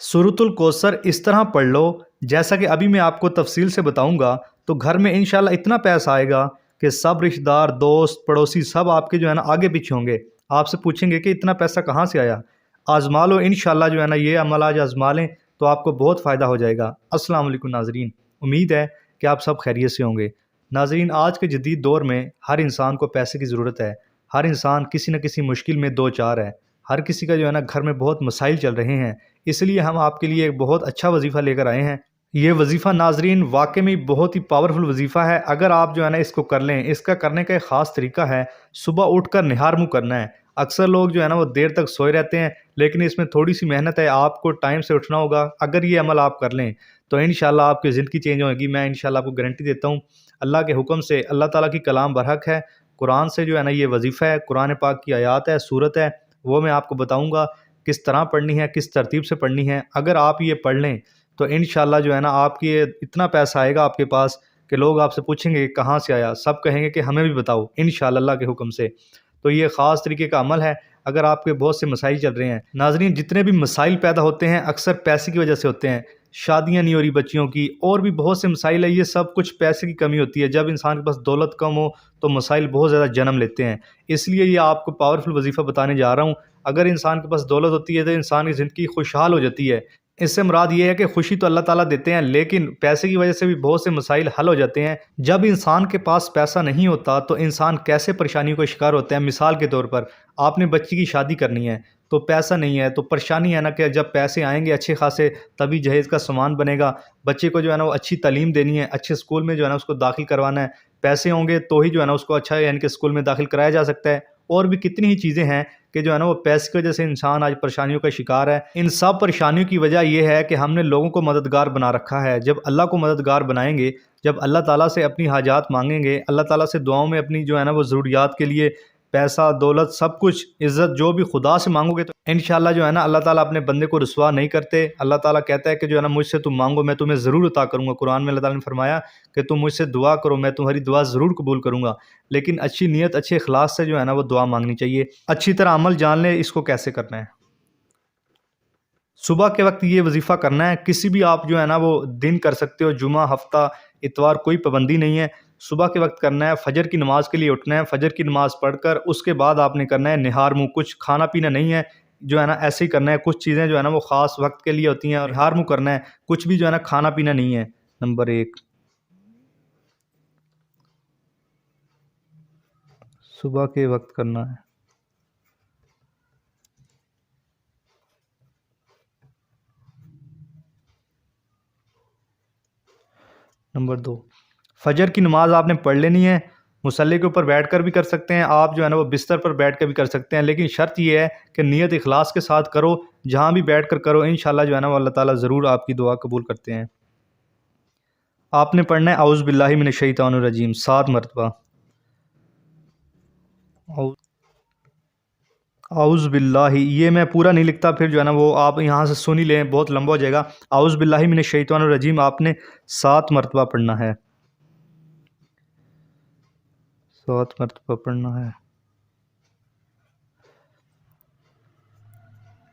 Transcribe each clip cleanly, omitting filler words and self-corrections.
सूरतुल कौसर इस तरह पढ़ लो जैसा कि अभी मैं आपको तफसील से बताऊंगा। तो घर में इंशाल्लाह इतना पैसा आएगा कि सब रिश्तेदार दोस्त पड़ोसी सब आपके जो है ना आगे पीछे होंगे। आपसे पूछेंगे कि इतना पैसा कहाँ से आया। आजमा लो इंशाल्लाह जो है ना ये अमल आज आजमा लें तो आपको बहुत फ़ायदा हो जाएगा। अस्सलाम वालेकुम नाजरीन, उम्मीद है कि आप सब खैरियत से होंगे। नाजरीन, आज के जदीद दौर में हर इंसान को पैसे की ज़रूरत है। हर इंसान किसी न किसी मुश्किल में दो चार है। हर किसी का जो है ना घर में बहुत मसाइल चल रहे हैं। इसलिए हम आपके लिए एक बहुत अच्छा वजीफ़ा लेकर आए हैं। ये वजीफ़ा नाजरीन वाकई में बहुत ही पावरफुल वजीफ़ा है। अगर आप जो है ना इसको कर लें, इसका करने का एक ख़ास तरीका है, सुबह उठकर निहार मुँह करना है। अक्सर लोग जो है ना वो देर तक सोए रहते हैं, लेकिन इसमें थोड़ी सी मेहनत है। आपको टाइम से उठना होगा। अगर ये अमल आप कर लें तो इंशाल्लाह आपकी ज़िंदगी चेंज होगी। मैं इंशाल्लाह आपको गारंटी देता हूँ। अल्लाह के हुक्म से, अल्लाह ताला की कलाम बरहक है, कुरान से जो है ना ये वजीफ़ा है, कुरान पाक की आयात है, सूरत है, वो मैं आपको बताऊँगा किस तरह पढ़नी है, किस तरतीब से पढ़नी है। अगर आप ये पढ़ लें तो इंशाल्लाह जो है ना आपकी ये इतना पैसा आएगा आपके पास कि लोग आपसे पूछेंगे कहाँ से आया, सब कहेंगे कि हमें भी बताओ इंशाल्लाह अल्लाह के हुक्म से। तो ये ख़ास तरीके का अमल है अगर आपके बहुत से मसाइल चल रहे हैं। नाज़रीन, जितने भी मसाइल पैदा होते हैं अक्सर पैसे की वजह से होते हैं। शादियाँ नहीं हो रही बच्चियों की, और भी बहुत से मसाइल है, ये सब कुछ पैसे की कमी होती है। जब इंसान के पास दौलत कम हो तो मसाइल बहुत ज़्यादा जन्म लेते हैं। इसलिए ये आपको पावरफुल वजीफ़ा बताने जा रहा हूँ। अगर इंसान के पास दौलत होती है तो इंसान की ज़िंदगी खुशहाल हो जाती है। इससे मुराद ये है कि खुशी तो अल्लाह ताला देते हैं, लेकिन पैसे की वजह से भी बहुत से मसाइल हल हो जाते हैं। जब इंसान के पास पैसा नहीं होता तो इंसान कैसे परेशानियों का शिकार होता है। मिसाल के तौर पर आपने बच्ची की शादी करनी है तो पैसा नहीं है, तो परेशानी है ना कि जब पैसे आएंगे अच्छे खासे तभी जहेज़ का सामान बनेगा। बच्चे को जो है ना वो अच्छी तालीम देनी है, अच्छे स्कूल में जो है ना उसको दाखिल करवाना है। पैसे होंगे तो ही जो है ना उसको अच्छा यानी कि स्कूल में दाखिल कराया जा सकता है। और भी कितनी ही चीज़ें हैं कि जो है ना वो पैसे की वजह से इंसान आज परेशानियों का शिकार है। इन सब परेशानियों की वजह यह है कि हमने लोगों को मददगार बना रखा है। जब अल्लाह को मददगार बनाएंगे, जब अल्लाह ताला से अपनी हाजात मांगेंगे, अल्लाह ताला से दुआओं में अपनी जो है ना वो ज़रूरियात के लिए पैसा दौलत सब कुछ इज़्ज़त जो भी खुदा से मांगोगे तो इंशाल्लाह जो है ना अल्लाह ताला अपने बंदे को रुसवा नहीं करते। अल्लाह ताला कहता है कि जो है ना मुझसे तुम मांगो मैं तुम्हें ज़रूर अता करूँगा। कुरान में अल्लाह ताला ने फरमाया कि तुम मुझसे दुआ करो, मैं तुम्हारी दुआ ज़रूर कबूल करूँगा। लेकिन अच्छी नीयत, अच्छे इखलास से जो है ना वो दुआ मांगनी चाहिए। अच्छी तरह अमल जान लें इसको कैसे करना है। सुबह के वक्त ये वजीफ़ा करना है। किसी भी आप जो है ना वो दिन कर सकते हो, जुमा, हफ्ता, इतवार, कोई पाबंदी नहीं है। सुबह के वक्त करना है, फजर की नमाज के लिए उठना है, फजर की नमाज पढ़कर उसके बाद आपने करना है निहार मुँह। कुछ खाना पीना नहीं है, जो है ना ऐसे ही करना है। कुछ चीज़ें जो है ना वो ख़ास वक्त के लिए होती हैं और निहार मुँह करना है। कुछ भी जो है ना खाना पीना नहीं है। नंबर एक, सुबह के वक्त करना है। नंबर दो, फजर की नमाज आपने पढ़ लेनी है। मुसल्ले के ऊपर बैठकर भी कर सकते हैं आप, जो है ना वो बिस्तर पर बैठ कर भी कर सकते हैं, लेकिन शर्त ये है कि नीयत इखलास के साथ करो। जहाँ भी बैठ कर करो इंशाल्लाह जो है ना वो अल्लाह ताला ज़रूर आपकी दुआ कबूल करते हैं। आपने पढ़ना है औज़ु बिल्लाहि मिनश शैतानिर रजीम 7 मरतबा। औज़ु बिल्लाहि, ये मैं पूरा नहीं लिखता, फिर जो है ना वो आप यहाँ से सुन ही लें, बहुत लंबा हो जाएगा। औज़ु बिल्लाहि मिनश शैतानिर रजीम आपने 7 मरतबा पढ़ना है। 7 मरतबा पढ़ना है।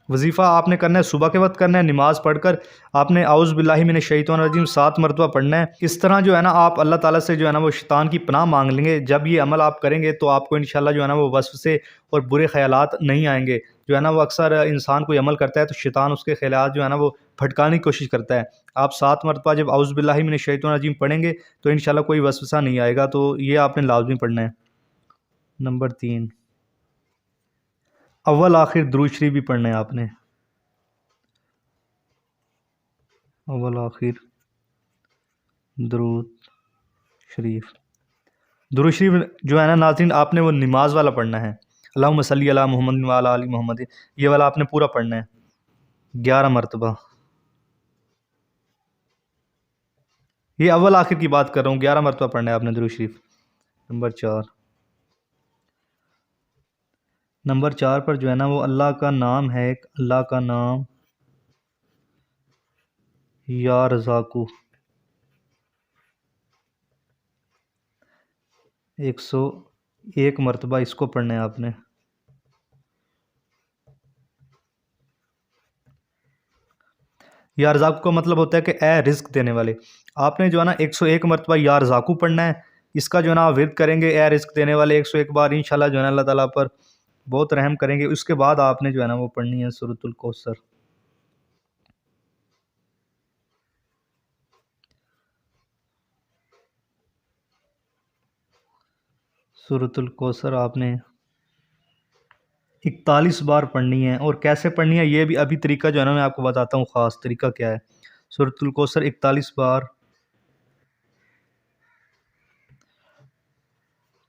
वजीफ़ा आपने करना है सुबह के वक्त करना है। नमाज़ पढ़कर आपने औज़ु बिल्लाहि मिनश शैतानिर रजीम 7 मरतबा पढ़ना है। इस तरह जो है ना आप अल्लाह ताला से जो है ना वो शैतान की पनाह मांग लेंगे। जब ये अमल आप करेंगे तो आपको इंशाल्लाह जो है ना वो वसवसे और बुरे ख्यालात नहीं आएंगे। जो है ना वो अक्सर इंसान कोई अमल करता है तो शैतान उसके ख्यालात जो है ना वो भटकाने की कोशिश करता है। आप 7 मरतबा जब औज़ु बिल्लाहि मिनश शैतानिर रजीम पढ़ेंगे तो इंशाल्लाह कोई वसवसा नहीं आएगा। तो ये आपने लाज़मी पढ़ना है। नंबर 3, अव्वल आखिर दुरूद शरीफ भी पढ़ना है आपने। अव्वल आखिर दुरूद शरीफ। दुरूद शरीफ जो है ना नाज़रीन आपने वो नमाज वाला पढ़ना है। अल्लाहुम्मा सल्ली अला मुहम्मद व अला आलि मुहम्मद, ये वाला आपने पूरा पढ़ना है 11 मरतबा। ये अव्वल आखिर की बात कर रहा हूँ, 11 मरतबा पढ़ना है आपने दुरूद शरीफ। नंबर 4, नंबर 4 पर जो है ना वो अल्लाह का नाम है, एक अल्लाह का नाम या रज़ाकू 101 मरतबा इसको पढ़ना है आपने। یا رزاقو کا مطلب ہوتا ہے کہ اے رزق دینے والے. آپ نے جو ہے نا 101 مرتبہ یا رزاقو پڑھنا ہے. اس کا جو ہے نا ورد کریں گے اے رزق دینے والے 101 بار، انشاءاللہ جو ہے نا اللہ تعالیٰ پر بہت رحم کریں گے. اس کے بعد آپ نے جو ہے نا وہ پڑھنی ہے سورۃ الکوثر. سورۃ الکوثر آپ نے 41 بار پڑھنی ہے. اور کیسے پڑھنی ہے یہ بھی ابھی طریقہ جو ہے نا میں آپ کو بتاتا ہوں. خاص طریقہ کیا ہے. سورۃ الکوثر 41 بار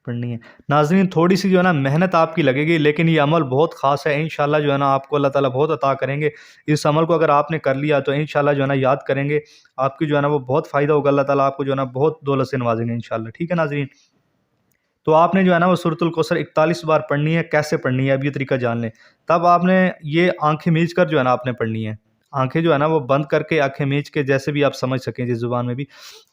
پڑھنی ہے. ناظرین تھوڑی سی جو ہے نا محنت آپ کی لگے گی، لیکن یہ عمل بہت خاص ہے. انشاءاللہ جو ہے نا آپ کو اللہ تعالیٰ بہت عطا کریں گے. اس عمل کو اگر آپ نے کر لیا تو انشاءاللہ جو ہے نا یاد کریں گے آپ کی جو ہے نا وہ بہت فائدہ ہوگا. اللہ تعالیٰ آپ کو جو ہے نا بہت دولت سے نوازیں گے انشاءاللہ. ٹھیک ہے ناظرین. تو آپ نے جو ہے نا وہ سورۃ الکوثر 41 بار پڑھنی ہے. کیسے پڑھنی ہے اب یہ طریقہ جان لیں. تب آپ نے یہ آنکھیں میچ کر جو ہے نا آپ نے پڑھنی ہے. آنکھیں جو ہے نا وہ بند کر کے، آنکھیں میچ کے، جیسے بھی آپ سمجھ سکیں جس زبان میں بھی،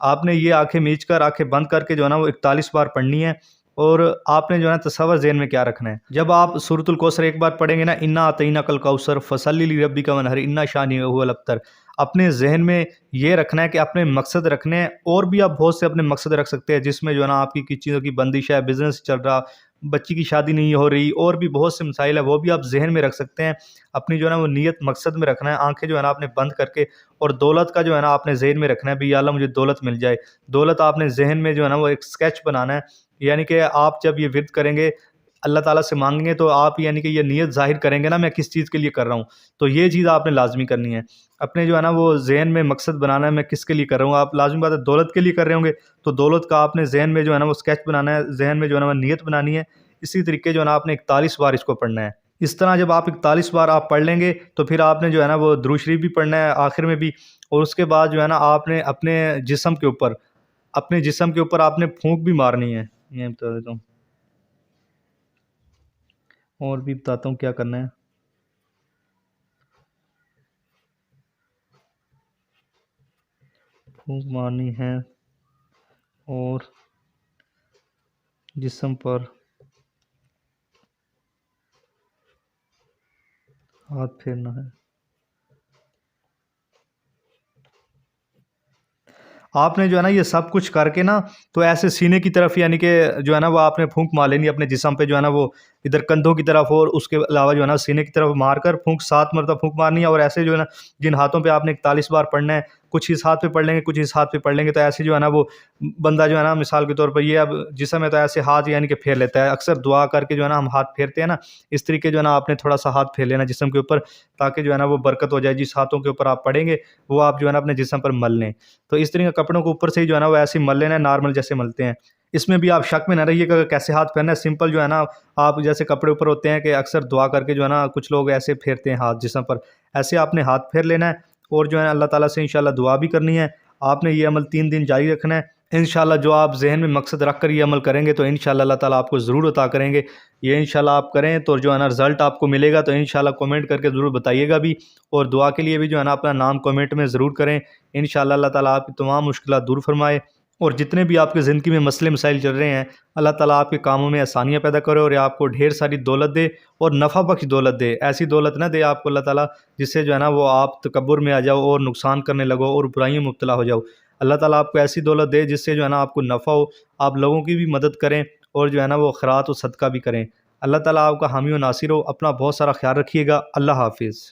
آپ نے یہ آنکھیں میچ کر، آنکھیں بند کر کے جو ہے نا وہ 41 بار پڑھنی ہے. اور آپ نے جو ہے نا تصور ذہن میں کیا رکھنا ہے. جب آپ سورۃ الکوثر ایک بار پڑھیں گے نا، انا اعطیناک الکوثر فصلی لربک ونحر انا شانئک هو الابتر، اپنے ذہن میں یہ رکھنا ہے کہ اپنے مقصد رکھنے ہیں. اور بھی آپ بہت سے اپنے مقصد رکھ سکتے ہیں جس میں جو ہے نا آپ کی کچھ چیزوں کی بندش ہے، بزنس چل رہا، بچی کی شادی نہیں ہو رہی، اور بھی بہت سے مسائل ہیں، وہ بھی آپ ذہن میں رکھ سکتے ہیں. اپنی جو ہے نا وہ نیت مقصد میں رکھنا ہے. آنکھیں جو ہے نا آپ نے بند کر کے، اور دولت کا جو ہے نا آپ نے ذہن میں رکھنا ہے بھی یا اللہ مجھے دولت مل جائے. دولت آپ نے ذہن میں جو ہے نا وہ ایک سکیچ بنانا ہے. یعنی کہ آپ جب یہ ورد کریں گے اللہ تعالیٰ سے مانگیں گے تو آپ یعنی کہ یہ نیت ظاہر کریں گے نا میں کس چیز کے لیے کر رہا ہوں. تو یہ چیز آپ نے لازمی کرنی ہے. اپنے جو ہے نا وہ ذہن میں مقصد بنانا ہے میں کس کے لیے کر رہا ہوں. آپ لازمی بات ہے دولت کے لیے کر رہے ہوں گے تو دولت کا آپ نے ذہن میں جو ہے نا وہ اسکیچ بنانا ہے، ذہن میں جو ہے نا وہ نیت بنانی ہے. اسی طریقے جو ہے نا آپ نے 41 بار اس کو پڑھنا ہے. اس طرح جب آپ 41 بار آپ پڑھ لیں گے تو پھر آپ نے جو ہے نا وہ درود شریف بھی پڑھنا ہے آخر میں بھی. اور اس کے بعد جو ہے نا آپ نے اپنے جسم کے اوپر، آپ نے پھونک بھی مارنی ہے. یہ بتا دیتا ہوں، اور بھی بتاتا ہوں کیا کرنا ہے. پھونک مارنی ہے اور جسم پر ہاتھ پھیرنا ہے. آپ نے جو ہے نا یہ سب کچھ کر کے نا تو ایسے سینے کی طرف یعنی کہ جو ہے نا وہ آپ نے پھونک مار لینی اپنے جسم پہ جو ہے نا وہ ادھر کندھوں کی طرف، اور اس کے علاوہ جو ہے نا سینے کی طرف مار کر پھونک 7 مرتبہ پھونک مارنی ہے. اور ایسے جو ہے نا جن ہاتھوں پہ آپ نے 41 بار پڑھنا ہے، کچھ اس ہاتھ پہ پڑھ لیں گے کچھ اس ہاتھ پہ پڑھ لیں گے، تو ایسے جو ہے نا وہ بندہ جو ہے نا مثال کے طور پر یہ اب جسم ہے تو ایسے ہاتھ یعنی کہ پھیر لیتا ہے. اکثر دعا کر کے جو ہے نا ہم ہاتھ پھیرتے ہیں نا، اس طریقے جو ہے نا آپ نے تھوڑا سا ہاتھ پھیر لینا جسم کے اوپر تاکہ جو ہے نا وہ برکت ہو جائے. جس ہاتھوں کے اوپر آپ پڑھیں گے وہ آپ جو ہے نا اپنے جسم پر مل لیں. تو اس طریقے کپڑوں کو اوپر سے ہی جو ہے نا وہ ایسے مل لینا ہے نارمل جیسے ملتے ہیں. اس میں بھی آپ شک میں نہ رہیے کہ کیسے ہاتھ پھیرنا ہے. سمپل جو ہے نا آپ جیسے کپڑے اوپر ہوتے ہیں کہ اکثر دعا کر کے جو ہے نا کچھ لوگ ایسے پھیرتے ہیں ہاتھ جسم پر، ایسے آپ نے ہاتھ پھیر لینا ہے. اور جو ہے نا اللہ تعالیٰ سے انشاءاللہ دعا بھی کرنی ہے. آپ نے یہ عمل 3 دن جاری رکھنا ہے. انشاءاللہ جو آپ ذہن میں مقصد رکھ کر یہ عمل کریں گے تو انشاءاللہ اللہ تعالیٰ آپ کو ضرور عطا کریں گے. یہ انشاءاللہ آپ کریں تو جو ہے نا رزلٹ آپ کو ملے گا. تو انشاءاللہ کمنٹ کر کے ضرور بتائیے گا بھی، اور دعا کے لیے بھی جو ہے نا اپنا نام کمنٹ میں ضرور کریں. انشاءاللہ اللہ تعالیٰ آپ کی تمام مشکلات دور فرمائے. اور جتنے بھی آپ کی زندگی میں مسئلے مسائل چل رہے ہیں اللہ تعالیٰ آپ کے کاموں میں آسانیاں پیدا کرے اور آپ کو ڈھیر ساری دولت دے اور نفع بخش دولت دے. ایسی دولت نہ دے آپ کو اللہ تعالیٰ جس سے جو ہے نا وہ آپ تکبر میں آ جاؤ اور نقصان کرنے لگو اور برائیوں میں مبتلا ہو جاؤ. اللہ تعالیٰ آپ کو ایسی دولت دے جس سے جو ہے نا آپ کو نفع ہو، آپ لوگوں کی بھی مدد کریں اور جو ہے نا وہ خیرات و صدقہ بھی کریں. اللہ تعالیٰ آپ کا حامی و ناصر ہو. اپنا بہت سارا خیال رکھیے گا. اللہ حافظ.